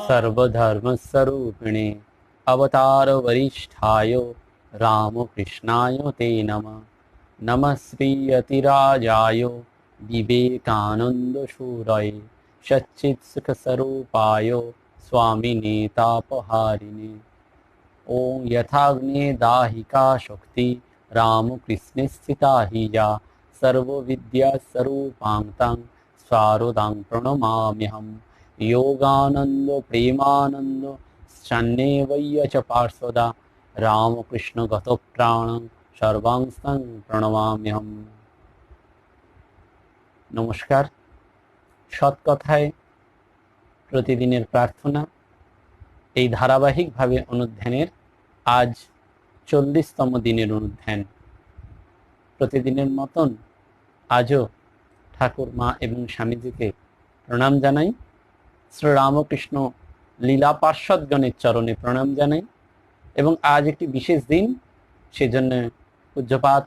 सर्वधर्मस्वरूपिणे अवतार वरिष्ठाय रामकृष्णाय ते नमः। नमः श्रीयतिराजाय विवेकानन्दशूरये सच्चित्सुखस्वरूपाय स्वामिने तापहारिणे। ॐ यथाग्ने दाहिका शक्ति रामकृष्णे स्थिता हि या सर्वविद्यास्वरूपां तं शारदां प्रणमाम्यहम्। योगानंद प्रेमानंद सन्निवय्य च पार्षदा रामकृष्ण गतप्राण सर्वांस्तं प्रणमाम्यहम्। नमस्कार। সৎকথায় প্রতিদিনের প্রার্থনা এই ধারাবাহিকভাবে অনুধ্যানের আজ 40তম দিনের অনুধ্যান। প্রতিদিনের মতন আজও ঠাকুর মা এবং স্বামীজিকে প্রণাম জানাই। শ্রী রামকৃষ্ণ লীলা পার্ষদগণের চরণে প্রণাম জানাই এবং আজ একটি বিশেষ দিন, সেজন্য পূজ্যপাত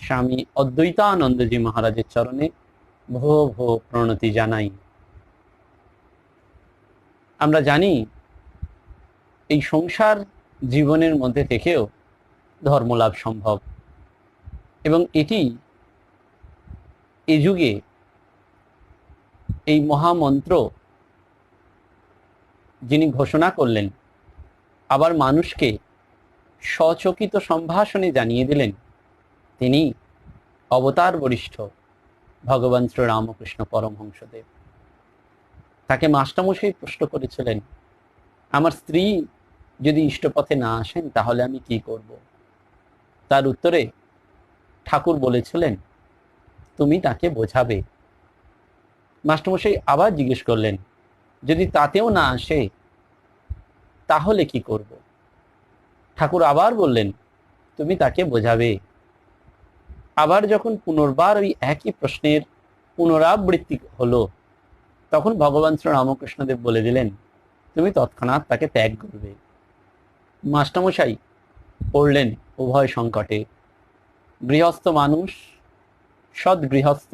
স্বামী অদ্বৈতানন্দজি মহারাজের চরণে ভো ভো প্রণতি জানাই। আমরা জানি এই সংসার জীবনের মধ্যে থেকেও ধর্মলাভ সম্ভব এবং এটি এ যুগে এই মহামন্ত্র যিনি ঘোষণা করলেন, আবার মানুষকে সচকিত সম্ভাষণে জানিয়ে দিলেন, তিনি অবতার বরিষ্ঠ ভগবান শ্রী রামকৃষ্ণ পরমহংসদেব। তাকে মাস্টারমশাই প্রশ্ন করেছিলেন, আমার স্ত্রী যদি ইষ্টপথে না আসেন তাহলে আমি কি করব? তার উত্তরে ঠাকুর বলেছিলেন, তুমি তাকে বোঝাবে। মাস্টারমশাই আবার জিজ্ঞেস করলেন, যদি তাতেও না আসে তাহলে কি করব? ঠাকুর আবার বললেন, তুমি তাকে বোঝাবে। আবার যখন পুনর্বার ওই একই প্রশ্নের পুনরাবৃত্তি হলো, তখন ভগবান শ্রী রামকৃষ্ণদেব বলে দিলেন, তুমি তৎক্ষণাৎ তাকে ত্যাগ করবে। মাস্টারমশাই পড়লেন উভয় সংকটে। গৃহস্থ মানুষ, সৎ গৃহস্থ,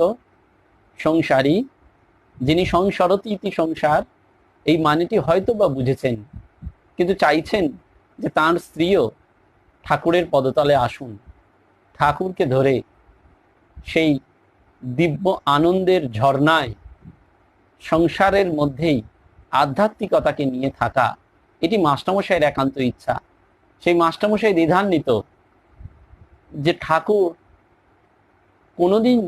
সংসারী, যিনি সংসারতি ইতি সংসার, এই মানেটি হয়তো বা বুঝেছেন, কিন্তু চাইছেন যে তাঁর স্ত্রীও ঠাকুরের পদতলে আসুন, ঠাকুরকে ধরে সেই দিব্য আনন্দের ঝর্ণায় সংসারের মধ্যেই আধ্যাত্মিকতাকে নিয়ে থাকা, এটি মাস্টারমশাইয়ের একান্ত ইচ্ছা। সেই মাস্টারমশাই দ্বিধান্বিত যে ঠাকুর কোনোদিন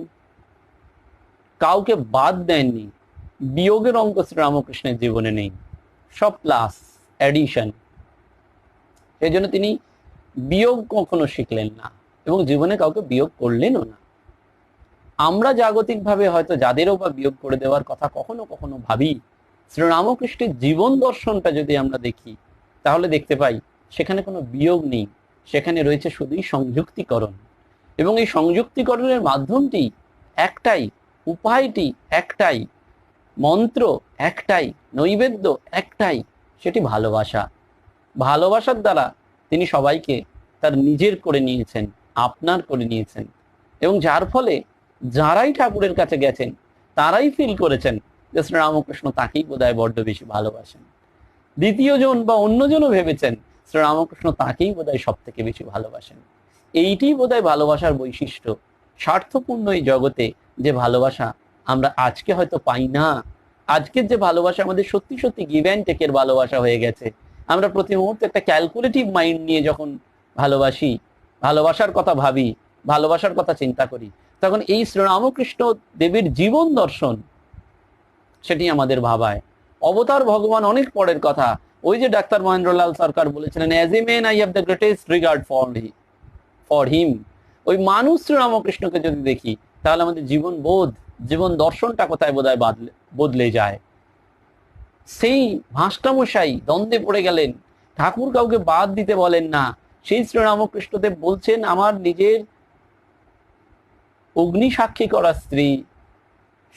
কাউকে বাদ দেননি, বিয়োগের অঙ্ক শ্রীরামকৃষ্ণের জীবনে নেই, সব প্লাস অ্যাডিশন। সেই জন্য তিনি বিয়োগ কখনো শিখলেন না এবং জীবনে কাউকে বিয়োগ করলেনও না। আমরা জাগতিকভাবে হয়তো যাদেরও বা বিয়োগ করে দেওয়ার কথা কখনো কখনো ভাবি, শ্রীরামকৃষ্ণের জীবন দর্শনটা যদি আমরা দেখি তাহলে দেখতে পাই সেখানে কোনো বিয়োগ নেই, সেখানে রয়েছে শুধুই সংযুক্তিকরণ। এবং এই সংযুক্তিকরণের মাধ্যমটি একটাই, উপায়টি একটাই, মন্ত্র একটাই, নৈবেদ্য একটাই, সেটি ভালোবাসা। ভালোবাসার দ্বারা তিনি সবাইকে তার নিজের করে নিয়েছেন, আপনার করে নিয়েছেন, এবং যার ফলে যারাই ঠাকুরের কাছে গেছেন তারাই ফিল করেছেন যে শ্রীরামকৃষ্ণ তাকেই বোধহয় বড্ড বেশি ভালোবাসেন। দ্বিতীয় জন বা অন্যজনও ভেবেছেন শ্রীরামকৃষ্ণ তাকেই বোধহয় সব থেকে বেশি ভালোবাসেন। এইটি বোধহয় ভালোবাসার বৈশিষ্ট্য। স্বার্থপূর্ণ এই জগতে যে ভালোবাসা আমরা আজকে হয়তো পাই না, আজকের যে ভালোবাসা আমাদের সত্যি সত্যি গিভ অ্যান্ড টেকের ভালোবাসা হয়ে গেছে। আমরা প্রতি মুহূর্তে একটা ক্যালকুলেটিভ মাইন্ড নিয়ে যখন ভালোবাসি, ভালোবাসার কথা ভাবি, ভালোবাসার কথা চিন্তা করি, তখন এই শ্রীরামকৃষ্ণ দেবের জীবন দর্শন সেটি আমাদের ভাবায়। অবতার ভগবান অনেক পরের কথা। ওই যে ডাক্তার মহেন্দ্রলাল সরকার বলেছিলেন, as a man I have the greatest regard for him. ওই মানুষ শ্রীরামকৃষ্ণকে যদি দেখি তাহলে আমাদের জীবন বোধ, জীবন দর্শনটা কোথায় বোধহয় বদলে যায়। সেই মাস্টারমশাই দ্বন্দ্বে পড়ে গেলেন, ঠাকুর কাউকে বাদ দিতে বলেন না। সেই শ্রীরামকৃষ্ণদেব বলছেন, আমার নিজের অগ্নি সাক্ষী করা স্ত্রী,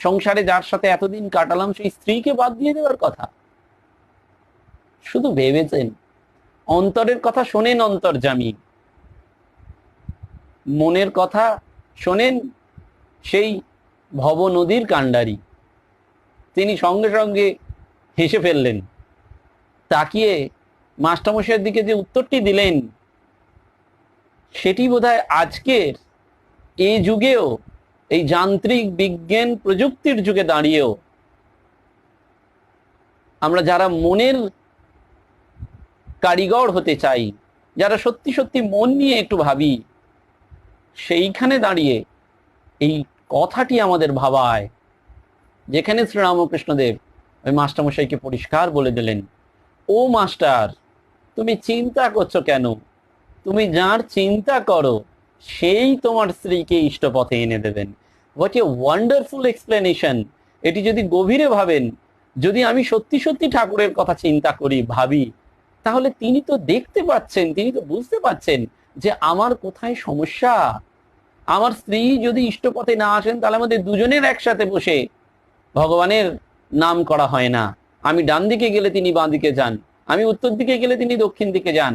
সংসারে যার সাথে এতদিন কাটালাম, সেই স্ত্রীকে বাদ দিয়ে দেওয়ার কথা। শুধু ভেবেছেন, অন্তরের কথা শোনেন অন্তর্যামী, মনের কথা শোনেন সেই ভব নদীর কাণ্ডারি, তিনি সঙ্গে সঙ্গে হেসে ফেললেন। তাকিয়ে মাস্টারমশাইয়ের দিকে যে উত্তরটি দিলেন, সেটি বোধহয় আজকের এই যুগেও, এই যান্ত্রিক বিজ্ঞান প্রযুক্তির যুগে দাঁড়িয়েও আমরা যারা মনের কারিগর হতে চাই, যারা সত্যি সত্যি মন নিয়ে একটু ভাবি, সেইখানে দাঁড়িয়ে এই কথাটি আমাদের ভাবায়, যেখানে শ্রীরামকৃষ্ণদেব ওই মাস্টারমশাইকে পরিষ্কার বলে দিলেন, ও মাস্টার, তুমি চিন্তা করছো কেন? তুমি যার চিন্তা করো সেই তোমার স্ত্রীকে ইষ্টপথে এনে দেবেন। What a wonderful explanation! এটি যদি গভীরে ভাবেন, যদি আমি সত্যি সত্যি ঠাকুরের কথা চিন্তা করি, ভাবি, তাহলে তিনি তো দেখতে পাচ্ছেন, তিনি তো বুঝতে পাচ্ছেন যে আমার কোথায় সমস্যা। আমার স্ত্রী যদি ইষ্টপথে না আসেন, তাহলে আমাদের দুজনের একসাথে বসে ভগবানের নাম করা হয় না। আমি ডান দিকে গেলে তিনি বাঁ দিকে যান, আমি উত্তর দিকে গেলে তিনি দক্ষিণ দিকে যান।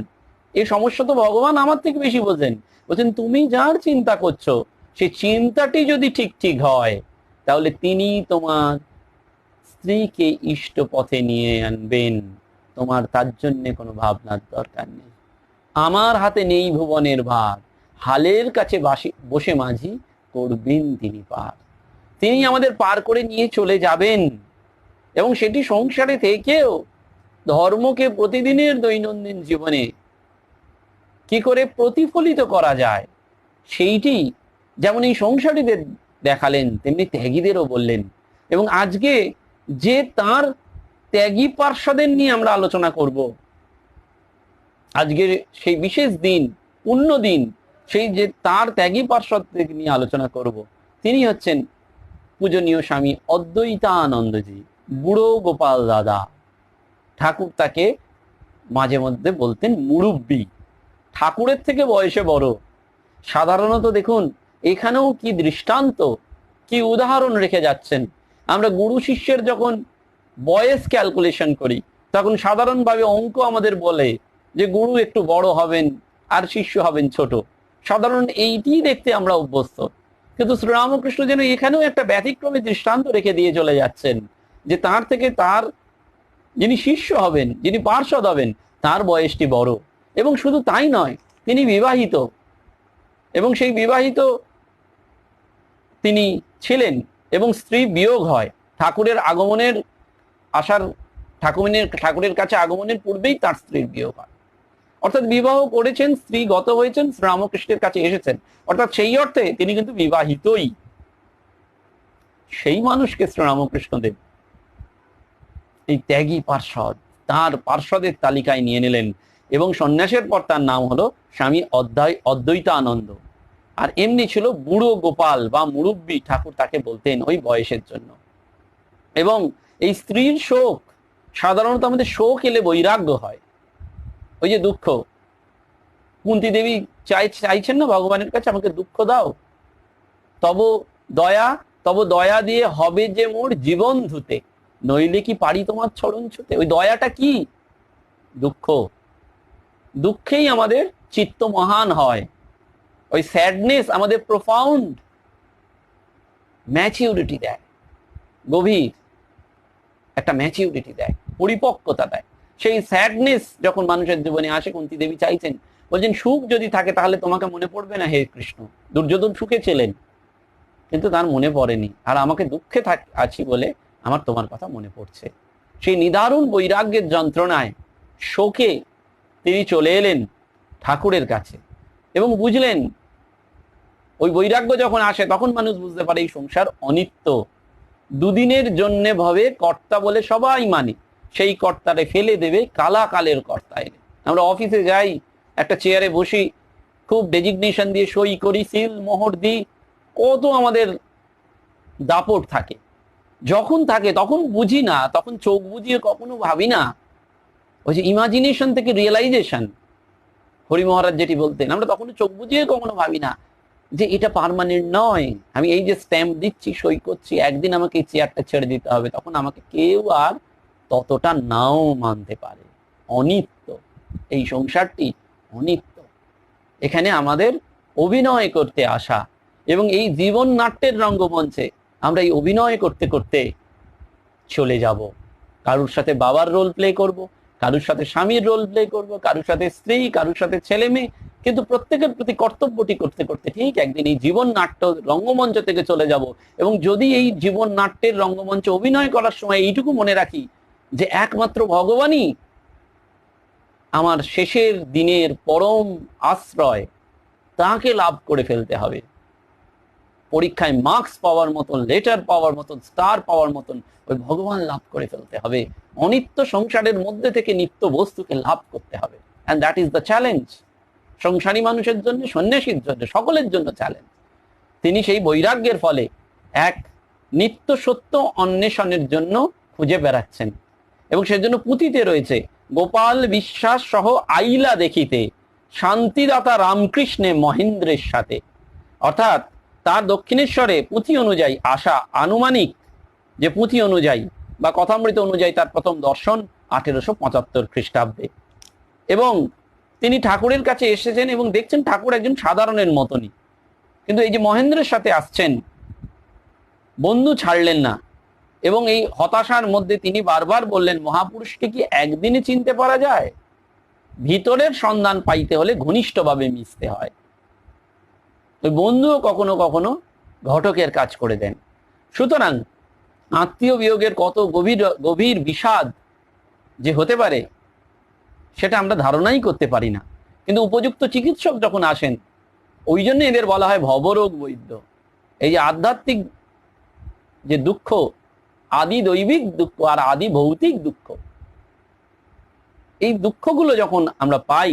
এই সমস্যা তো ভগবান আমার থেকে বেশি বোঝেন। বলছেন তুমি যার চিন্তা করছো, সেই চিন্তাটি যদি ঠিক ঠিক হয়, তাহলে তিনি তোমার স্ত্রীকে ইষ্ট পথে নিয়ে আনবেন। তোমার তার জন্য কোনো ভাবনার দরকার নেই। আমার হাতে নেই ভুবনের ভার, হালের কাছে বসে মাঝি করবেন তিনি পার। তিনি আমাদের পার করে নিয়ে চলে যাবেন। এবং সেটি সংসারে থেকেও ধর্মকে প্রতিদিনের দৈনন্দিন জীবনে কি করে প্রতিফলিত করা যায়, সেইটি যেমন এই সংসারীদের দেখালেন, তেমনি ত্যাগীদেরও বললেন। এবং আজকে যে তার ত্যাগী পার্শ্বদের নিয়ে আমরা আলোচনা করব, আজকের সেই বিশেষ দিন, পুণ্য দিন, সেই যে তার ত্যাগী পার্শ্বদের নিয়ে আলোচনা করব, তিনি হচ্ছেন পূজনীয় স্বামী অদ্বৈতানন্দজি, বুড়ো গোপাল দাদা। ঠাকুর তাকে মাঝে মধ্যে বলতেন মুরুব্বি, ঠাকুরের থেকে বয়সে বড়। সাধারণত দেখুন এখানেও কি দৃষ্টান্ত, কি উদাহরণ রেখে যাচ্ছেন। আমরা গুরু শিষ্যের যখন বয়স ক্যালকুলেশন করি, তখন সাধারণভাবে অঙ্ক আমাদের বলে যে গুরু একটু বড় হবেন আর শিষ্য হবেন ছোট। সাধারণ এইটি দেখতে আমরা অভ্যস্ত। কিন্তু শ্রীরামকৃষ্ণ যেন এখানেও একটা ব্যতিক্রমী দৃষ্টান্ত রেখে দিয়ে চলে যাচ্ছেন, যে তার থেকে তার যিনি শিষ্য হবেন, যিনি পার্ষদ হবেন, তার বয়সটি বড়। এবং শুধু তাই নয়, তিনি বিবাহিত, এবং সেই বিবাহিত তিনি ছিলেন, এবং স্ত্রী বিয়োগ হয় ঠাকুরের আগমনের আসার, ঠাকুরের কাছে আগমনের পূর্বেই তার স্ত্রীর বিয়োগ হয়। অর্থাৎ বিবাহ করেছেন, স্ত্রী গত হয়েছেন, শ্রীরামকৃষ্ণের কাছে এসেছেন, অর্থাৎ সেই অর্থে তিনি কিন্তু বিবাহিতই। সেই মানুষকে শ্রীরামকৃষ্ণদেব এই ত্যাগী পার্ষদ, তার পার্ষদের তালিকায় নিয়ে নিলেন, এবং সন্ন্যাসের পর তার নাম হলো স্বামী অদ্বৈতানন্দ। আর এমনি ছিল বুড়ো গোপাল বা মুরুব্বি, ঠাকুর তাকে বলতেন ওই বয়সের জন্য। এবং এই স্ত্রীর শোক, সাধারণত আমাদের শোক এলে বৈরাগ্য হয়, ওই যে দুঃখ। কুন্তী দেবী চাইছেন না ভগবানের কাছে, আমাকে দুঃখ দাও, তব দয়া দিয়ে হবে যে মোর জীবন ধুতে, নইলে কি পারি তোমার চরণ ছুতে। ওই দয়াটা কি? দুঃখ। দুঃখেই আমাদের চিত্ত মহান হয়। ওই স্যাডনেস আমাদের প্রফাউন্ড ম্যাচিউরিটি দেয়, গভীর একটা ম্যাচিউরিটি দেয়, পরিপক্কতা দেয়। সেই স্যাডনেস যখন মানুষের জীবনে আসে, কুন্তী দেবী চাইছেন, বলছেন সুখ যদি থাকে তাহলে তোমাকে মনে পড়বে না হে কৃষ্ণ। দুর্যোধন সুখে ছিলেন, কিন্তু তার মনে পড়েনি, আর আমাকে দুঃখে আছি বলে আমার তোমার কথা মনে পড়ছে। সেই নিদারুণ বৈরাগ্যের যন্ত্রণায়, শোকে তিনি চলে এলেন ঠাকুরের কাছে, এবং বুঝলেন ওই বৈরাগ্য যখন আসে, তখন মানুষ বুঝতে পারে এই সংসার অনিত্য। দুদিনের জন্য ভাবে কর্তা বলে সবাই মানে, সেই কর্তারে ফেলে দেবে কালা কালের কর্তা এলে। আমরা অফিসে যাই, একটা চেয়ারে বসি, খুব ডেজিগনেশন দিয়ে সই করি, সিল মোহর দিই, কত আমাদের দাপট থাকে। যখন থাকে তখন বুঝি না, তখন চোখ বুঝিয়ে কখনো ভাবি না। ওই যে ইমাজিনেশন থেকে রিয়েলাইজেশন, হরি মহারাজ যেটি বলতেন, আমরা তখন চোখ বুঝিয়ে কখনো ভাবি না যে এটা পার্মানেন্ট নয়। আমি এই যে স্ট্যাম্প দিচ্ছি, সই করছি, একদিন আমাকে এই চেয়ারটা ছেড়ে দিতে হবে, তখন আমাকে কেউ আর ততটা নাও মানতে পারে। অনিত্য, এই সংসারটি অনিত্য। এখানে আমাদের অভিনয় করতে আসা, এবং এই জীবন নাট্যের রঙ্গমঞ্চে আমরা এই অভিনয় করতে করতে চলে যাব। কারুর সাথে বাবার রোল প্লে করব, কারুর সাথে স্বামীর রোল প্লে করব, কারুর সাথে স্ত্রী, কারুর সাথে ছেলে মেয়ে, কিন্তু প্রত্যেকের প্রতি কর্তব্যটি করতে করতে ঠিক একদিন এই জীবন নাট্য রঙ্গমঞ্চ থেকে চলে যাব। এবং যদি এই জীবন নাট্যের রঙ্গমঞ্চে অভিনয় করার সময় এইটুকু মনে রাখি যে একমাত্র ভগবানই আমার শেষের দিনের পরম আশ্রয়, তাকে লাভ করে ফেলতে হবে। পরীক্ষায় মার্কস পাওয়ার মতন, লেটার পাওয়ার মতন, স্টার পাওয়ার মতন ওই ভগবান লাভ করে ফেলতে হবে। অনিত্য সংসারের মধ্যে থেকে নিত্য বস্তুকে লাভ করতে হবে। And that is the challenge, সংসারী মানুষের জন্য, সন্ন্যাসীর জন্য, সকলের জন্য চ্যালেঞ্জ। তিনি সেই বৈরাগ্যের ফলে এক নিত্য সত্য অন্বেষণের জন্য খুঁজে বেড়াচ্ছেন। এবং সেজন্য পুঁথিতে রয়েছে, গোপাল বিশ্বাস সহ আইলা দেখিতে শান্তিদাতা রামকৃষ্ণে মহেন্দ্রের সাথে। অর্থাৎ তার দক্ষিণেশ্বরে পুঁথি অনুযায়ী আসা, আনুমানিক যে পুঁথি অনুযায়ী বা কথামৃত অনুযায়ী তার প্রথম দর্শন 1875 খ্রিস্টাব্দে। এবং তিনি ঠাকুরের কাছে এসেছেন এবং দেখছেন ঠাকুর একজন সাধারণের মতনই, কিন্তু এই যে মহেন্দ্রের সাথে আসছেন, বন্ধু ছাড়লেন না। এবং এই হতাশার মধ্যে তিনি বারবার বললেন, মহাপুরুষকে কি একদিনে চিনতে পারা যায়? ভিতরের সন্ধান পাইতে হলে ঘনিষ্ঠভাবে মিশতে হয়। ওই বন্ধুও কখনো কখনো ঘটকের কাজ করে দেন। সুতরাং আত্মীয় বিয়োগের কত গভীর গভীর বিষাদ যে হতে পারে সেটা আমরা ধারণাই করতে পারি না। কিন্তু উপযুক্ত চিকিৎসক যখন আসেন, ওই জন্য এদের বলা হয় ভবরোগ বৈদ্য। এই যে আধ্যাত্মিক যে দুঃখ, আদি দৈবিক দুঃখ আর আদি ভৌতিক দুঃখ, এই দুঃখগুলো যখন আমরা পাই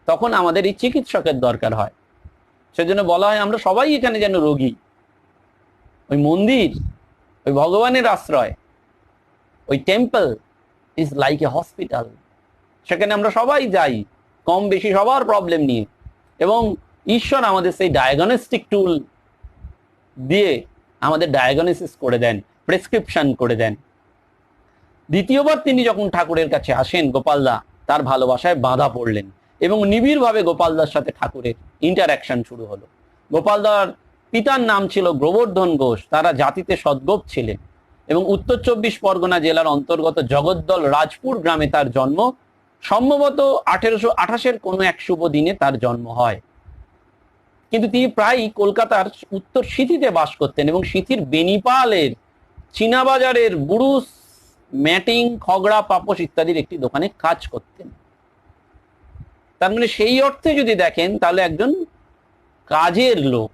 তখন আমাদের এই চিকিৎসকের দরকার হয়। সেজন্য বলা হয় আমরা সবাই এখানে যেন রোগী। ওই মন্দির, ওই ভগবানের আশ্রয়, ওই temple is like a hospital. সেখানে আমরা সবাই যাই কম বেশি সবার প্রবলেম নিয়ে, এবং ঈশ্বর আমাদের সেই ডায়াগনস্টিক টুল দিয়ে আমাদের ডায়াগনোসিস করে দেন, প্রেসক্রিপশন করে দেন। দ্বিতীয়বার তিনি যখন ঠাকুরের কাছে আসেন, গোপালদা তার ভালোবাসায় বাঁধা পড়লেন এবং নিবিড়ভাবে গোপালদার সাথে ঠাকুরের ইন্টারাকশন শুরু হলো। গোপালদার পিতার নাম ছিল গোবর্ধন ঘোষ, তারা জাতিতে সদ্গোপ ছিলেন এবং উত্তর 24 পরগনা জেলার অন্তর্গত জগদ্দল রাজপুর গ্রামে তার জন্ম। সম্ভবত 1828-এর কোনো এক শুভ দিনে তার জন্ম হয়। কিন্তু তিনি প্রায়ই কলকাতার উত্তর সিথিতে বাস করতেন এবং সিথির বেনিপালের চীনাবাজারের বুরুস, ম্যাটিং, খগড়া, পাপোশ ইত্যাদির একটি দোকানে কাজ করতেন। তার মানে সেই অর্থে যদি দেখেন তাহলে একজন কাজের লোক,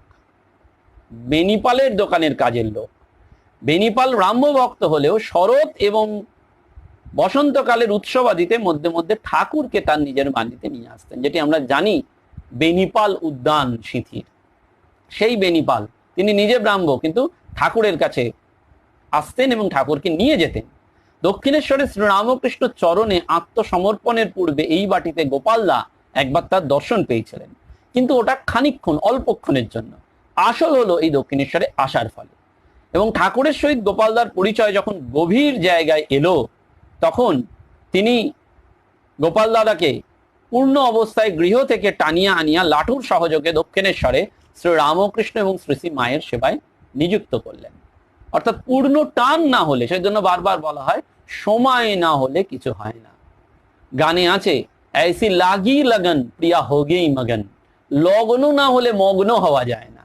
বেনিপালের দোকানের কাজের লোক। বেনিপাল ব্রাহ্মভক্ত হলেও শরৎ এবং বসন্তকালের উৎসবাদিতে মধ্যে মধ্যে ঠাকুরকে তার নিজের বাড়িতে নিয়ে আসতেন, যেটি আমরা জানি বেনিপাল উদ্যান সিথির। সেই বেনিপাল তিনি নিজে ব্রাহ্ম, কিন্তু ঠাকুরের কাছে আসতেন এবং ঠাকুরকে নিয়ে যেতেন। দক্ষিণেশ্বরে শ্রীরামকৃষ্ণ চরণে আত্মসমর্পণের পূর্বে এই বাটিতে গোপালদা একবার তার দর্শন পেয়েছিলেন, কিন্তু ওটা খানিকক্ষণ, অল্পক্ষণের জন্য। আসল হলো এই দক্ষিণেশ্বরে আসার ফলে। এবং ঠাকুরের সহিত গোপালদার পরিচয় যখন গভীর জায়গায় এলো, তখন তিনি গোপালদাদাকে পূর্ণ অবস্থায় গৃহ থেকে টানিয়া আনিয়া লাটুর সহযোগে দক্ষিণেশ্বরে শ্রী রামকৃষ্ণ এবং শ্রী শ্রী মায়ের সেবায় নিযুক্ত করলেন। অর্থাৎ পূর্ণ টান না হলে, সেজন্য বারবার বলা হয় সময় না হলে কিছু হয় না। গানে আছে, ऐसी লাগি লগন প্রিয়া হোগেই মগন, লগ্ন না হলে মগ্ন হওয়া যায় না।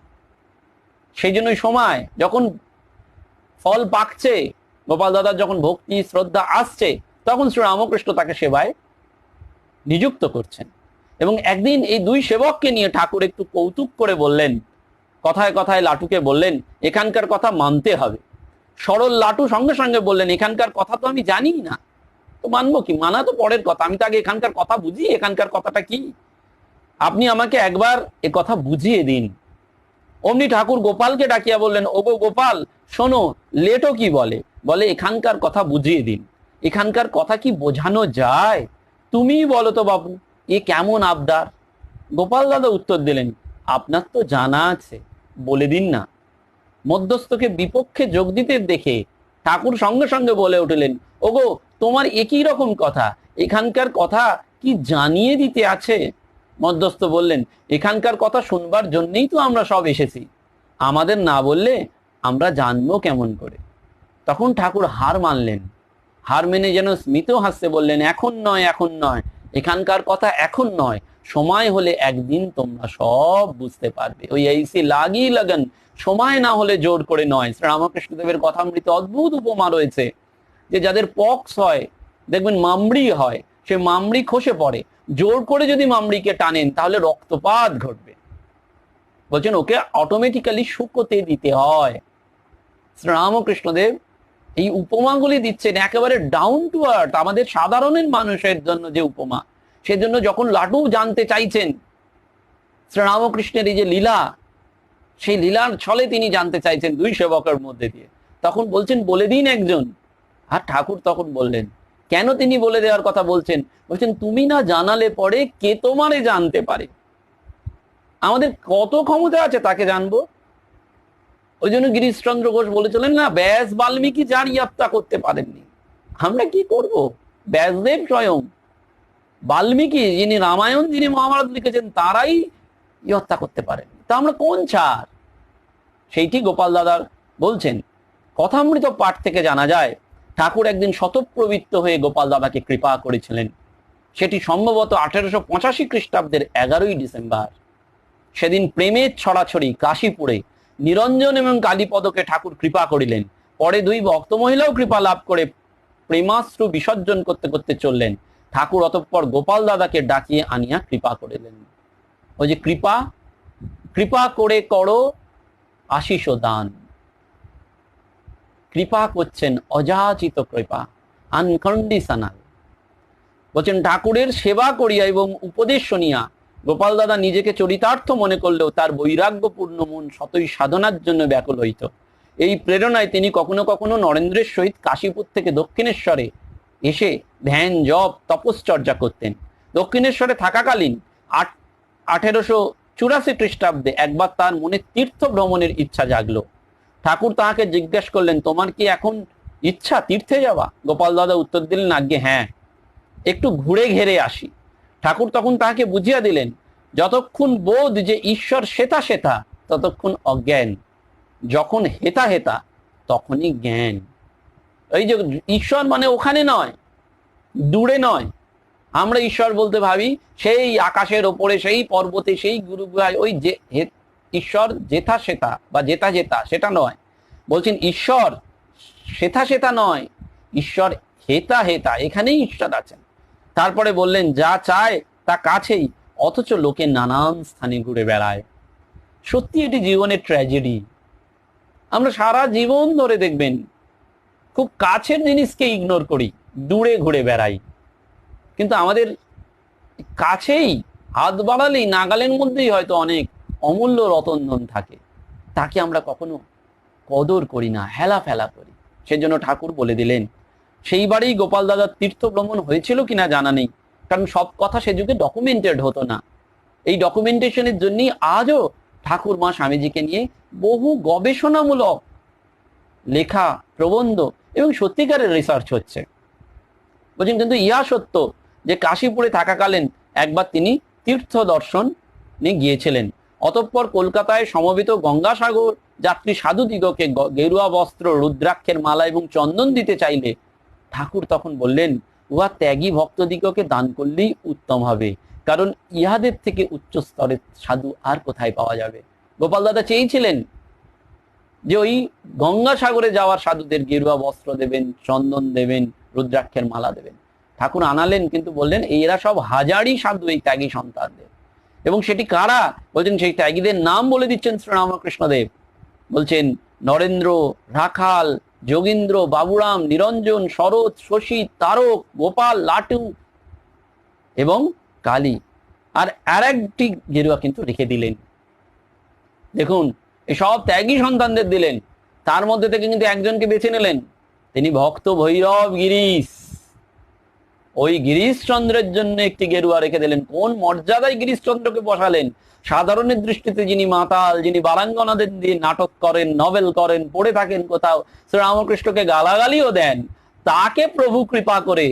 সেই জন্যই সময় যখন ফল পাকছে, গোপাল দাদার যখন ভক্তি শ্রদ্ধা আসছে, তখন শ্রী রামকৃষ্ণ তাকে সেবায় নিযুক্ত করছেন। এবং একদিন এই দুই সেবককে নিয়ে ঠাকুর একটু কৌতুক করে বললেন, কথায় কথায় লাটুকে বললেন এখানকার কথা মানতে হবে। সরল লাটু সঙ্গে সঙ্গে বললেন, এখানকার কথা তো আমি জানি না, তো মানবো কি? মানা তো পরের কথা, আমি তো আগে এখানকার কথা বুঝি, এখানকার কথাটা কি, আপনি আমাকে একবার এ কথা বুঝিয়ে দিন। অমনি ঠাকুর গোপালকে ডাকিয়া বললেন, ওগো গোপাল, শোনো, লেটো কি বলে, বলে এখানকার কথা বুঝিয়ে দিন। এখানকার কথা কি বোঝানো যায়? তুমিই বলো তো বাবু, এ কেমন আবদার? গোপাল দাদা উত্তর দিলেন, আপনার তো জানা আছে, বলে দিন না। মধ্যস্থকে বিপক্ষে যোগ দিতে দেখে ঠাকুর সঙ্গে সঙ্গে বলে উঠলেন, ওগো তোমার একই রকম কথা, এখানকার কথা কি জানিয়ে দিতে আছে? মধ্যস্থ বললেন, এখানকার কথা শুনবার জন্যই তো আমরা সব এসেছি। আমাদের না বললে আমরা জানবো কেমন করে? তখন ঠাকুর হার মানলেন। হার মেনে যেন স্মিত হাসতে বললেন, এখন নয়, এখন নয়, এখানকার কথা এখন নয়, সময় হলে একদিন তোমরা সব বুঝতে পারবে। ওই এইসি লাগি লাগন, সময় না হলে জোর করে নয়। শ্রীরামকৃষ্ণদেবের কথামৃতে অদ্ভুত উপমা রয়েছে, যে যাদের পক্স হয়, দেখবেন মামড়ি হয়, সে মামড়ি খসে পড়ে, জোর করে যদি মামড়িকে টানেন তাহলে রক্তপাত ঘটবে। বলছেন ওকে অটোমেটিক্যালি শুকোতে দিতে হয়। শ্রীরামকৃষ্ণদেব এই উপমাগুলি দিচ্ছেন একেবারে ডাউন টু আর্থ, আমাদের সাধারণের মানুষের জন্য যে উপমা, সেজন্য যখন লাটু জানতে চাইছেন শ্রীরামকৃষ্ণের এই যে লীলা, সেই লীলার ছলে তিনি জানতে চাইছেন দুই সেবকের মধ্যে দিয়ে, তখন বলছেন বলে দিন একজন। আর ঠাকুর তখন বললেন, কেন তিনি বলে দেওয়ার কথা বলছেন? বলছেন তুমি না জানালে পরে কে তোমারে জানতে পারে? আমাদের কত ক্ষমতা আছে তাকে জানবো? ওই জন্য গিরিশচন্দ্র ঘোষ বলেছিলেন না, ব্যাস বাল্মীকি যার ইয়াত্রা করতে পারেননি, আমরা কি করব? ব্যাসদেব স্বয়ং, বাল্মীকি যিনি রামায়ণ, যিনি মহাভারত লিখেছেন, তারাই হত্যা করতে পারেন, তা আমরা কোন ছাড়? সেইটি গোপাল দাদার বলছেন। কথামৃত পাঠ থেকে জানা যায় ঠাকুর একদিন শতপ্রবৃত্ত হয়ে গোপাল দাদাকে কৃপা করেছিলেন। সেটি সম্ভবত 1885 খ্রিস্টাব্দের 11ই ডিসেম্বর। সেদিন প্রেমের ছড়াছড়ি কাশীপুরে নিরঞ্জন এবং কালীপদকে ঠাকুর কৃপা করিলেন। পরে দুই ভক্ত মহিলাও কৃপা লাভ করে প্রেমাশ্রু বিসর্জন করতে করতে চললেন। ঠাকুর অতঃপর গোপাল দাদাকে ডাকিয়ে আনিয়া কৃপা করিলেন। ওই যে কৃপা, কৃপা করে করো আশিস দান, কৃপা করছেন অযাচিত কৃপা, আনকন্ডিশনাল। বলছেন ঠাকুরের সেবা করিয়া এবং উপদেশ শুনিয়া গোপাল দাদা নিজেকে চরিতার্থ মনে করলেও তার বৈরাগ্যপূর্ণ মন শতই সাধনার জন্য ব্যাকুল হইত। এই প্রেরণায় তিনি কখনো কখনো নরেন্দ্রের সহিত কাশীপুর থেকে দক্ষিণেশ্বরে এসে ধ্যান জপ তপশ্চর্যা করতেন। দক্ষিণেশ্বরে থাকাকালীন 1884 খ্রিস্টাব্দে একবার তার মনে তীর্থ ভ্রমণের ইচ্ছা জাগলো। ঠাকুর তাহাকে জিজ্ঞেস করলেন, তোমার কি এখন ইচ্ছা তীর্থে যাওয়া? গোপাল দাদা উত্তর দিলেন, আজ্ঞে হ্যাঁ, একটু ঘুরে ঘেরে আসি। ঠাকুর তখন তাহাকে বুঝিয়া দিলেন, যতক্ষণ বোধ যে ঈশ্বর শ্বেতা শ্বেতা ততক্ষণ অজ্ঞান, যখন হেতা হেতা তখনই জ্ঞান। এই যে ঈশ্বর মানে ওখানে নয়, দূরে নয়। আমরা ঈশ্বর বলতে ভাবি সেই আকাশের ওপরে, সেই পর্বতে, সেই গুরু গুহায়, ওই যে ঈশ্বর যেথা সেথা বা যেতা যেতা, সেটা নয়। বলছেন ঈশ্বর সেথা সেথা নয়, ঈশ্বর হেতা হেতা, এখানেই ঈশ্বর আছেন। তারপরে বললেন, যা চায় তা কাছেই, অথচ লোকে নানান স্থানে ঘুরে বেড়ায়। সত্যি এটি জীবনের ট্র্যাজেডি। আমরা সারা জীবন ধরে দেখবেন খুব কাছের জিনিসকে ইগনোর করি, দূরে ঘুরে বেড়াই। কিন্তু আমাদের কাছেই হাত বাড়ালেই নাগালের মধ্যেই হয়তো অনেক অমূল্য রতনধন থাকে, তাকে আমরা কখনো কদর করি না, হেলা ফেলা করি। সেজন্য ঠাকুর বলে দিলেন। সেইবারেই গোপাল দাদার তীর্থ ভ্রমণ হয়েছিল কিনা জানা নেই, কারণ সব কথা সে যুগে ডকুমেন্টেড হতো না। এই ডকুমেন্টেশনের জন্যই আজও ঠাকুর মা স্বামীজিকে নিয়ে বহু গবেষণামূলক লেখা, প্রবন্ধ এবং সত্যিকারের রিসার্চ হচ্ছে। বলছেন কিন্তু ইহা সত্য যে কাশীপুরে থাকাকালীন একবার তিনি তীর্থ দর্শন নিয়ে গিয়েছিলেন। অতঃপর কলকাতায় সমবেত গঙ্গাসাগর যাত্রী সাধু দিগকে গেরুয়া বস্ত্র, রুদ্রাক্ষের মালা এবং চন্দন দিতে চাইলে ঠাকুর তখন বললেন, উহা ত্যাগী ভক্তদিগকে দান করলেই উত্তম হবে, কারণ ইহাদের থেকে উচ্চ স্তরের সাধু আর কোথায় পাওয়া যাবে। গোপাল দাদা চেয়েছিলেন যে ওই গঙ্গাসাগরে যাওয়ার সাধুদের গেরুয়া বস্ত্র দেবেন, চন্দন দেবেন, রুদ্রাক্ষের মালা দেবেন। ঠাকুর আনালেন, কিন্তু বললেন এরা সব হাজারই সাধু, এই ত্যাগী সন্তানদের। এবং সেটি কারা? বলছেন সেই ত্যাগীদের নাম বলে দিচ্ছেন শ্রীরামকৃষ্ণদেব। বলছেন নরেন্দ্র, রাখাল, যোগীন্দ্র, বাবুরাম, নিরঞ্জন, শরৎ, শশী, তারক, গোপাল, লাটু এবং কালী। আর একটি গেরুয়া কিন্তু রেখে দিলেন। দেখুন, এসব ত্যাগী সন্তানদের দিলেন, তার মধ্যে থেকে কিন্তু একজনকে বেছে নিলেন, তিনি ভক্ত ভৈরব গিরিশ। ওই গিরিশচন্দ্রের জন্য একটি গেরুয়া রেখে দিলেন। কোন মর্যাদায় গিরিশচন্দ্রকে বসালেন! সাধারণের দৃষ্টিতে যিনি মাতাল, যিনি বারাঙ্গনাদের দিয়ে নাটক করেন, নভেল করেন, পড়ে থাকেন কোথাও, শ্রীরামকৃষ্ণকে গালাগালিও দেন, তাকে প্রভু কৃপা করে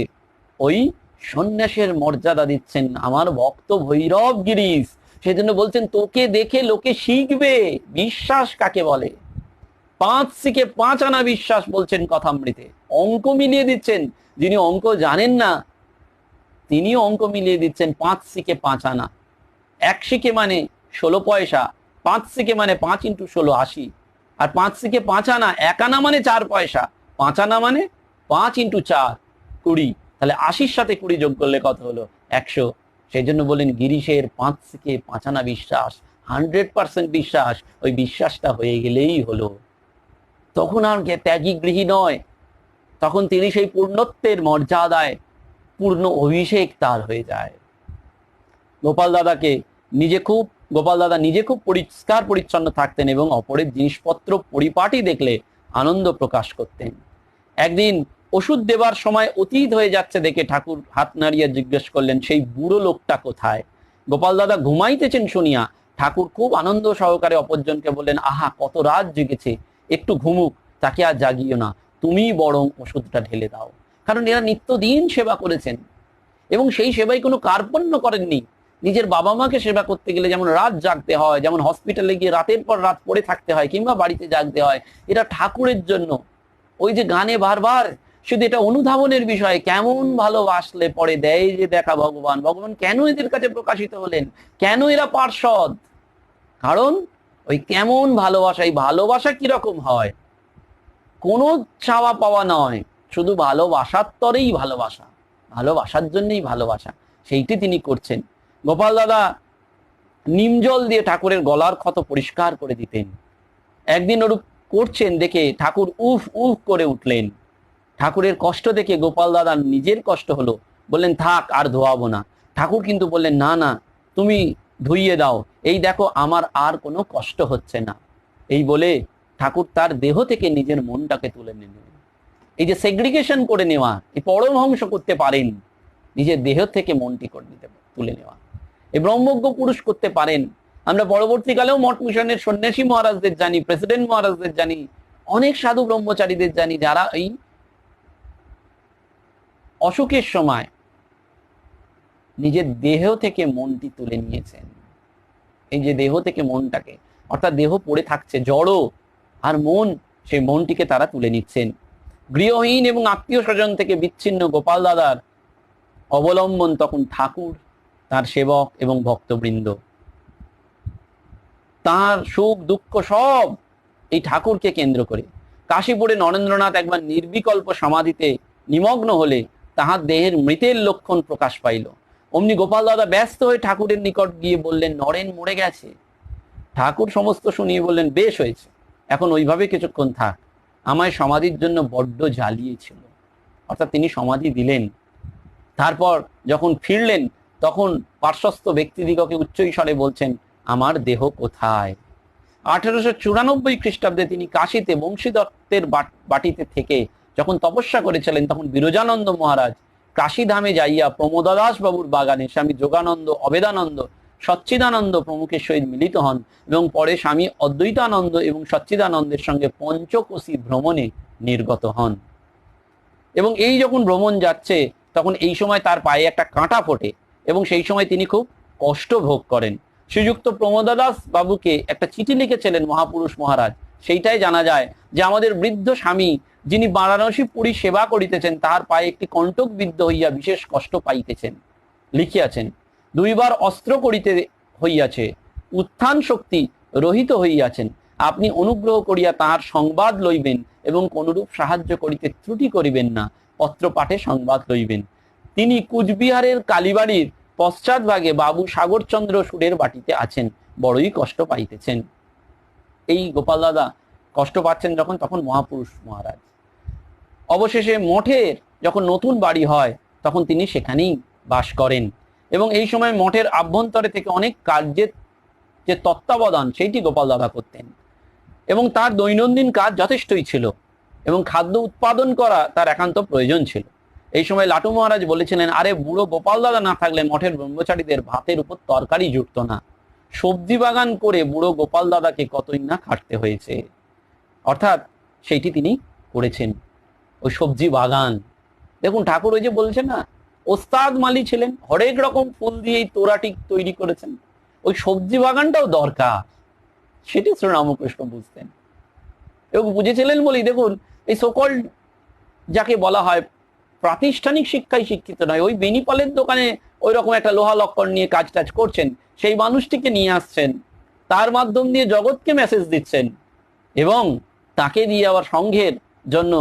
ওই সন্ন্যাসের মর্যাদা দিচ্ছেন। আমার ভক্ত ভৈরব গিরিশ, সেই জন্য বলছেন তোকে দেখে লোকে শিখবে বিশ্বাস কাকে বলে। 5 থেকে 5 আনা বিশ্বাস বলছেন কথামৃতে। অঙ্ক মিলিয়ে দিচ্ছেন, যিনি অঙ্ক জানেন না তিনিও অঙ্ক মিলিয়ে দিচ্ছেন। 5 থেকে 5 আনা, 1 সিকে মানে 16 পয়সা, 5 সিকে মানে 5 × 16 80, আর 5 থেকে 5 আনা, 1 আনা মানে 4 পয়সা, 5 আনা মানে 5 × 4 20, তাহলে 80-র সাথে 20 যোগ করলে কত হলো? 100। সেই জন্য বলেন গিরিশের 5 থেকে 5 আনা বিশ্বাস, 100% বিশ্বাস। ওই বিশ্বাসটা হয়ে গেলেই হলো, তখন আর ত্যাগী গৃহী নয়, তখন তিনি সেই পূর্ণত্বের মর্যাদায় পূর্ণ অভিষেক তার হয়ে যায়। গোপাল দাদা নিজে খুব পরিষ্কার পরিচ্ছন্ন থাকতেন এবং অপরের জিনিসপত্র পরিপাটি দেখলে আনন্দ প্রকাশ করতেন। একদিন ওষুধ দেবার সময় অতীত হয়ে যাচ্ছে দেখে ঠাকুর হাত নাড়িয়ে জিজ্ঞেস করলেন, সেই বুড়ো লোকটা কোথায়? গোপাল দাদা ঘুমাইতেছেন শুনিয়া ঠাকুর খুব আনন্দ সহকারে অপরজনকে বললেন, আহা কত রাত জেগেছে, একটু ঘুমুক, তাকে আর জাগিও না, তুমি বরং ওষুধটা ঢেলে দাও। কারণ এরা নিত্যদিন সেবা করেছেন এবং সেই সেবাই কোনো কার্পণ্য করেননি। নিজের বাবা মাকে সেবা করতে গেলে যেমন রাত জাগতে হয়, যেমন হসপিটালে গিয়ে রাতের পর রাত পড়ে থাকতে হয়, কিংবা বাড়িতে জাগতে হয়, এটা ঠাকুরের জন্য। ওই যে গানে বারবার শুধু এটা অনুধাবনের বিষয়, কেমন ভালোবাসলে পরে দেয় যে দেখা ভগবান। ভগবান কেন এদের কাছে প্রকাশিত হলেন, কেন এরা পার্ষদ? কারণ ওই কেমন ভালোবাসা। এই ভালোবাসা কিরকম হয়? কোনো চাওয়া পাওয়া নয়, শুধু ভালোবাসার তরেই ভালোবাসা, ভালোবাসার জন্যই ভালোবাসা, সেইটি তিনি করছেন। গোপাল দাদা নিম জল দিয়ে ঠাকুরের গলার ক্ষত পরিষ্কার করে দিতেন। একদিন ওরূপ করছেন দেখে ঠাকুর উফ উফ করে উঠলেন। ঠাকুরের কষ্ট দেখে গোপাল দাদার নিজের কষ্ট হলো, বললেন থাক আর ধোয়াবো না। ঠাকুর কিন্তু বললেন, না না তুমি ধুইয়ে দাও, এই দেখো আমার আর কোনো কষ্ট হচ্ছে না। এই বলে ঠাকুর তার দেহ থেকে নিজের মনটাকে তুলে নিলেন। এই যে সেগ্রিগেশন করে নেওয়া, এই পরমহংস করতে পারেন, নিজের দেহ থেকে মনটি করে নিতে তুলে নেওয়া। এই ব্রহ্মজ্ঞ পুরুষ করতে পারেন। আমরা পরবর্তীকালেও মঠ মিশনের সন্ন্যাসী মহারাজদের জানি, প্রেসিডেন্ট মহারাজদের জানি, অনেক সাধু ব্রহ্মচারীদের জানি, যারা এই অসুখের সময় নিজের দেহ থেকে মনটি তুলে নিয়েছেন। এই যে দেহ থেকে মনটাকে, অর্থাৎ দেহ পড়ে থাকছে জড়, আর মন, সেই মনটিকে তারা তুলে নিচ্ছেন। গৃহহীন এবং আত্মীয় স্বজন থেকে বিচ্ছিন্ন গোপাল দাদার অবলম্বন তখন ঠাকুর, তার সেবক এবং ভক্তবৃন্দ। তার সুখ দুঃখ সব এই ঠাকুরকে কেন্দ্র করে। কাশীপুরে নরেন্দ্রনাথ একবার নির্বিকল্প সমাধিতে নিমগ্ন হলে তাহার দেহের মৃতের লক্ষণ প্রকাশ পাইল। অমনি গোপাল দাদা ব্যস্ত হয়ে ঠাকুরের নিকট গিয়ে বললেন, নরেন মরে গেছে। ঠাকুর সমস্ত শুনিয়ে বললেন, বেশ হয়েছে, এখন ওইভাবে কিছুক্ষণ থাক, আমায় সমাধির জন্য বড্ড জ্বালিয়েছিল। অর্থাৎ তিনি সমাধি দিলেন। তারপর যখন ফিরলেন তখন পার্শ্বস্থ ব্যক্তিদিগকে উচ্চ স্বরে বলছেন, আমার দেহ কোথায়? 1894 খ্রিস্টাব্দে তিনি কাশীতে বংশীদত্তের বাটিতে থেকে যখন তপস্যা করেছিলেন, তখন বিরজানন্দ মহারাজ কাশীধামে যাইয়া প্রমোদাদাস বাবুর বাগানে স্বামী যোগানন্দ, অবেদানন্দ, সচ্চিদানন্দ প্রমুখের সহিত মিলিত হন এবং পরে স্বামী অদ্বৈতানন্দ এবং সচ্চিদানন্দের সঙ্গে পঞ্চকোশী ভ্রমণে নির্গত হন। এবং এই যখন ভ্রমণ যাচ্ছে তখন এই সময় তার পায়ে একটা কাঁটা ফোটে এবং সেই সময় তিনি খুব কষ্ট ভোগ করেন। শ্রীযুক্ত প্রমোদাদাস বাবুকে একটা চিঠি লিখেছিলেন মহাপুরুষ মহারাজ। সেইটাই জানা যায় যে আমাদের বৃদ্ধ স্বামী, যিনি বারাণসী পুরী সেবা করিতেছেন, তার পায়ে একটি কণ্টক বিদ্ধ হইয়া বিশেষ কষ্ট পাইতেছেন। লিখিয়াছেন, 2 বার অস্ত্র করিতে হইয়াছে, উত্থান শক্তি রহিত হইয়াছেন, আপনি অনুগ্রহ করিয়া তাহার সংবাদ লইবেন এবং কোনরূপ সাহায্য করিতে ত্রুটি করিবেন না, পত্র পাঠে সংবাদ লইবেন। তিনি কুচবিহারের কালীবাড়ির পশ্চাৎ ভাগে বাবু সাগরচন্দ্র সুরের বাটিতে আছেন, বড়ই কষ্ট পাইতেছেন। এই গোপাল দাদা কষ্ট পাচ্ছেন যখন, তখন মহাপুরুষ মহারাজ অবশেষে মঠের যখন নতুন বাড়ি হয় তখন তিনি সেখানেই বাস করেন এবং এই সময় মঠের আভ্যন্তরে থেকে অনেক কার্যের যে তত্ত্বাবধান সেইটি গোপাল দাদা করতেন এবং তার দৈনন্দিন কাজ যথেষ্টই ছিল এবং খাদ্য উৎপাদন করা তার একান্ত প্রয়োজন ছিল। এই সময় লাটু মহারাজ বলেছিলেন, আরে বুড়ো গোপাল দাদা না থাকলে মঠের ব্রহ্মচারীদের ভাতের উপর তরকারি জুটত না। সবজি বাগান করে বুড়ো গোপাল দাদাকে কতই না খাটতে হয়েছে। অর্থাৎ সেইটি তিনি করেছেন, ওই সবজি বাগান। দেখুন ঠাকুর ওই যে বলছেন না, ওস্তাদ মালি ছিলেন, হরেক রকম ফুল দিয়ে এই তোরাটি তৈরি করেছেন। ওই সবজি বাগানটাও দরকার, সেটি শ্রীরামকৃষ্ণ বুঝতেন এবং বুঝেছিলেন বলেই দেখুন এই সকল যাকে বলা হয় প্রাতিষ্ঠানিক শিক্ষায় শিক্ষিত নয়, ওই বেনিপালের দোকানে ওই রকম একটা লোহা লক্কর নিয়ে কাজ টাজ করছেন, সেই মানুষটিকে নিয়ে আসছেন, তার মাধ্যম দিয়ে জগৎকে মেসেজ দিচ্ছেন এবং তাকে দিয়ে আবার সংঘের জন্য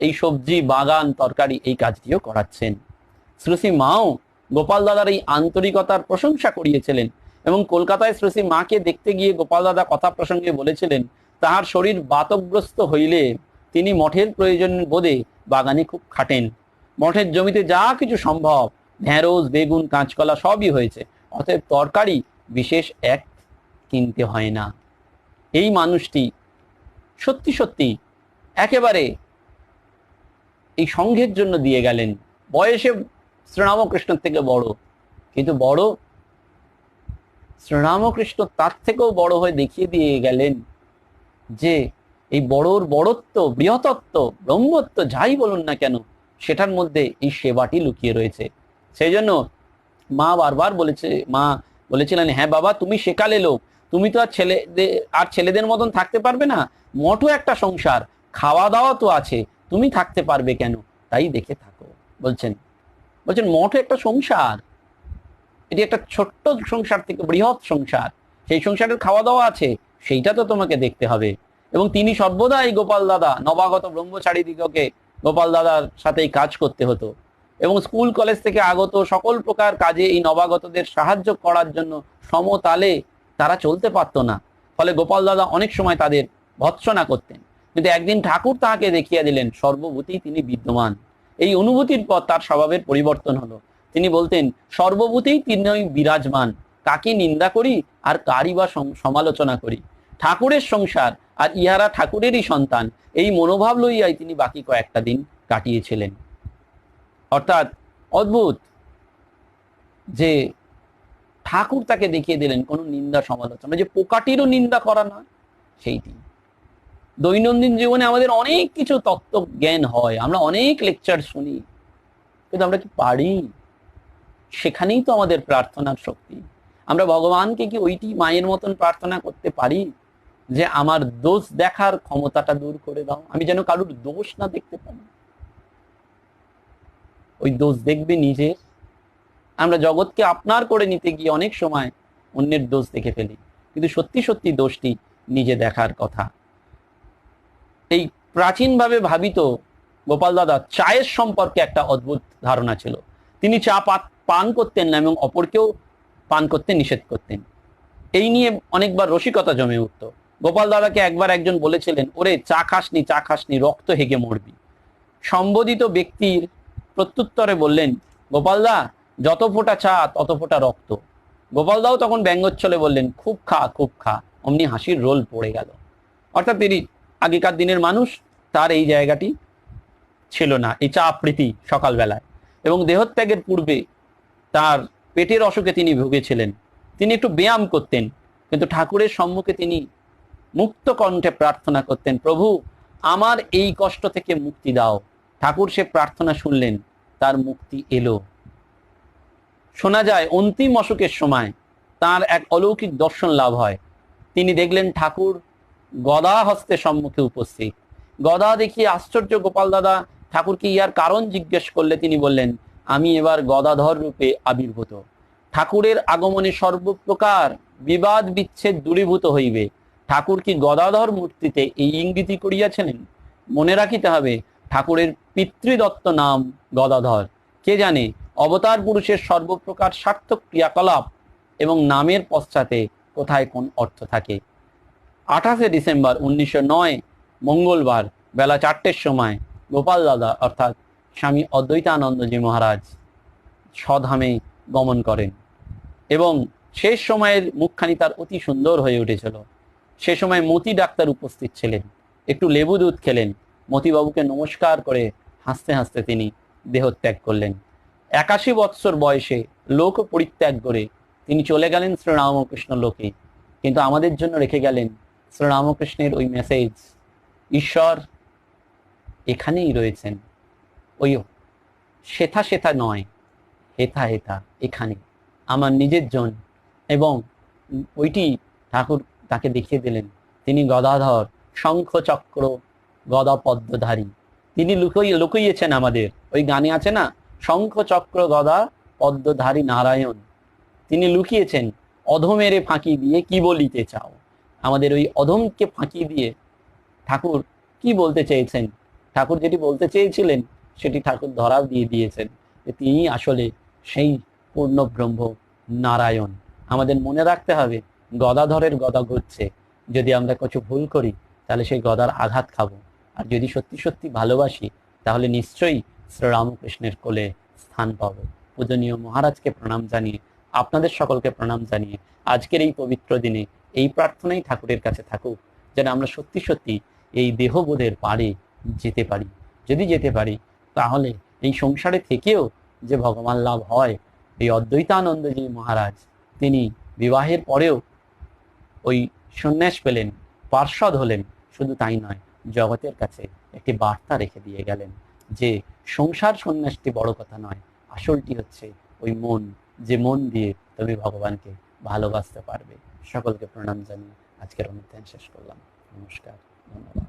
এই সবজি বাগান তরকারি এই কাজটিও করাচ্ছেন। শ্রী মাও গোপাল দাদার এই আন্তরিকতার প্রশংসা করিয়েছিলেন এবং কলকাতায় শ্রী মাকে দেখতে গিয়ে গোপাল দাদা কথা প্রসঙ্গে বলেছিলেন তাহার শরীর বাতগ্রস্ত হইলে তিনি মঠের প্রয়োজন বোধে বাগানে খুব খাটেন, মঠের জমিতে যা কিছু সম্ভব ঢেঁড়স বেগুন কাঁচকলা সবই হয়েছে, অতএব তরকারি বিশেষ এক কিনতে হয় না। এই মানুষটি সত্যি সত্যি একেবারে এই সংঘের জন্য দিয়ে গেলেন, বয়সে শ্রীরামকৃষ্ণের থেকে বড়, কিন্তু বড় শ্রীরামকৃষ্ণ তার থেকেও বড় হয়ে দেখিয়ে দিয়ে গেলেন যে এই বড়র বড়ত্ব বৃহত্ত্ব ব্রহ্মত্ব যাই বলুন না কেন সেটার মধ্যে এই সেবাটি লুকিয়ে রয়েছে। সেই জন্য মা বারবার বলেছিলেন হ্যাঁ বাবা তুমি সেকালে লোক, তুমি তো আর ছেলেদের মতন থাকতে পারবে না, মঠও একটা সংসার, খাওয়া দাওয়া তো আছে, তুমি থাকতে পারবে কেন, তাই দেখে থাকো। বলছেন মঠও একটা সংসার, এটি একটা ছোট্ট সংসার থেকে বৃহৎ সংসার, সেই সংসারের খাওয়া দাওয়া আছে, সেইটা তো তোমাকে দেখতে হবে। এবং তিনি সর্বদাই গোপাল দাদা নবাগত ব্রহ্মচারীদিগকে গোপাল দাদার সাথেই কাজ করতে হতো এবং স্কুল কলেজ থেকে আগত সকল প্রকার কাজে এই নবাগতদের সাহায্য করার জন্য সমতালে তারা চলতে পারতো না, ফলে গোপাল দাদা অনেক সময় তাদের ভৎসনা করতেন। কিন্তু একদিন ঠাকুর তাহাকে দেখিয়ে দিলেন সর্বভূতেই তিনি বিদ্যমান। এই অনুভূতির পর তার স্বভাবের পরিবর্তন হলো। তিনি বলতেন সর্বভূতেই তিনি বিরাজমান, কাকে নিন্দা করি আর কারই বা সমালোচনা করি, ঠাকুরের সংসার আর ইহারা ঠাকুরেরই সন্তান, এই মনোভাব লইয়াই তিনি বাকি কয়েকটা দিন কাটিয়েছিলেন। অর্থাৎ অদ্ভুত যে ঠাকুর তাকে দেখিয়ে দিলেন কোন নিন্দা সমালোচনা, যে পোকাটিরও নিন্দা করা নয় সেইটি। দৈনন্দিন জীবনে আমাদের অনেক কিছু তত্ত্ব জ্ঞান হয়, আমরা অনেক লেকচার শুনি, কিন্তু আমরা কি পারি? সেখানেই তো আমাদের প্রার্থনার শক্তি। আমরা ভগবানকে কি ওইটি মায়ের মতন প্রার্থনা করতে পারি যে আমার দোষ দেখার ক্ষমতাটা দূর করে দাও, আমি যেন কারুর দোষ না দেখতে পাই। ওই দোষ দেখবে নিজের। আমরা জগৎকে আপনার করে নিতে গিয়ে অনেক সময় অন্যের দোষ দেখে ফেলি, কিন্তু সত্যি সত্যি দোষটি নিজে দেখার কথা। এই প্রাচীনভাবে ভাবিত গোপাল দাদা চায়ের সম্পর্কে একটা অদ্ভুত ধারণা ছিল। তিনি চা পান করতেন না এবং অপরকেও পান করতে নিষেধ করতেন। এই নিয়ে অনেকবার রসিকতা জমে উঠত। গোপাল দাদাকে একবার একজন বলেছিলেন, ওরে চা খাসনি রক্ত হেগে মরবি। সম্বোধিত ব্যক্তির প্রত্যুত্তরে বললেন, গোপালদা যত ফোঁটা চা তত ফোঁটা রক্ত। গোপালদাও তখন ব্যঙ্গোচ্ছলে বললেন, খুব খা। অমনি হাসির রোল পড়ে গেল। অর্থাৎ তিনি আগেকার দিনের মানুষ, তার এই জায়গাটি ছিল না, এই চা প্রীতি সকালবেলায়। এবং দেহত্যাগের পূর্বে তার পেটের অসুখে তিনি ভুগেছিলেন। তিনি একটু ব্যায়াম করতেন, কিন্তু ঠাকুরের সম্মুখে তিনি মুক্ত কণ্ঠে প্রার্থনা করতেন, প্রভু আমার এই কষ্ট থেকে মুক্তি দাও। ঠাকুর সে প্রার্থনা শুনলেন, তার মুক্তি এলো। শোনা যায় অন্তিম অসুখের সময় তার এক অলৌকিক দর্শন লাভ হয়। তিনি দেখলেন ঠাকুর গদা হস্তে সম্মুখে উপস্থিত। গদা দেখিয়ে আশ্চর্য গোপাল দাদা ঠাকুরকে ইয়ার কারণ জিজ্ঞেস করলে তিনি বললেন, আমি এবার গদাধর রূপে আবির্ভূত। ঠাকুরের আগমনে সর্বপ্রকার বিবাদ বিচ্ছেদ দূরীভূত হইবে। ঠাকুর কি গদাধর মূর্তিতে এই ইঙ্গিতই করিয়াছিলেন? মনে রাখিতে হবে ঠাকুরের পিতৃদত্ত নাম গদাধর। কে জানে অবতার পুরুষের সর্বপ্রকার সার্থক ক্রিয়াকলাপ এবং নামের পশ্চাতে কোথায় কোন অর্থ থাকে। 28শে ডিসেম্বর 1909 মঙ্গলবার বেলা 4টের সময় গোপাল দাদা অর্থাৎ স্বামী অদ্বৈতানন্দজি মহারাজ স্বধামে গমন করেন এবং শেষ সময়ের মুখখানি তার অতি সুন্দর হয়ে উঠেছিল। সে সময় মতি ডাক্তার উপস্থিত ছিলেন, একটু লেবু দুধ খেলেন, মতিবাবুকে নমস্কার করে হাসতে হাসতে তিনি দেহত্যাগ করলেন। 81 বৎসর বয়সে লোক পরিত্যাগ করে তিনি চলে গেলেন শ্রীরামকৃষ্ণ লোকে, কিন্তু আমাদের জন্য রেখে গেলেন শ্রীরামকৃষ্ণের ওই মেসেজ, ঈশ্বর এখানেই রয়েছেন, ওই সেথা নয়, হেথা এখানে আমার নিজের জন। এবং ওইটি ঠাকুর তাকে দেখিয়ে দিলেন। তিনি গদাধর, শঙ্খ চক্র গদা পদ্মধারী। তিনি লুকিয়েছেন আমাদের, ওই গানে আছে না, শঙ্খ চক্র গদা পদ্মধারী নারায়ণ। তিনি লুকিয়েছেন অধমেরে ফাঁকি দিয়ে কি বলিতে চাও। আমাদের ওই অধমকে ফাঁকি দিয়ে ঠাকুর কি বলতে চেয়েছেন, ঠাকুর যেটি বলতে চেয়েছিলেন সেটি ঠাকুর ধরা দিয়ে দিয়েছেন, যে তিনি আসলে সেই পূর্ণ ব্রহ্ম নারায়ণ। আমাদের মনে রাখতে হবে গদাধরের গদা ঘুরছে, যদি আমরা কিছু ভুল করি তাহলে সেই গদার আঘাত খাবো। আর যদি সত্যি সত্যি ভালোবাসি তাহলে নিশ্চয়ই শ্রীরামকৃষ্ণের কোলে স্থান পাবো। পূজনীয় মহারাজকে প্রণাম জানিয়ে, আপনাদের সকলকে প্রণাম জানিয়ে আজকের এই পবিত্র দিনে এই প্রার্থনাই ঠাকুরের কাছে থাকুক, যেন আমরা সত্যি সত্যি এই দেহবোধের পারে যেতে পারি। যদি যেতে পারি তাহলে এই সংসারে থেকেও যে ভগবান লাভ হয়, এই অদ্বৈতানন্দজি মহারাজ তিনি বিবাহের পরেও ওই সন্ন্যাস পেলেন, পার্ষদ হলেন। শুধু তাই নয়, জগতের কাছে একটি বার্তা রেখে দিয়ে গেলেন যে সংসার সন্ন্যাসটি বড় কথা নয়, আসলটি হচ্ছে ওই মন, যে মন দিয়ে তুমি ভগবানকে ভালোবাসতে পারবে। সকলকে প্রণাম জানিয়ে আজকের অনুষ্ঠান শেষ করলাম। নমস্কার, ধন্যবাদ।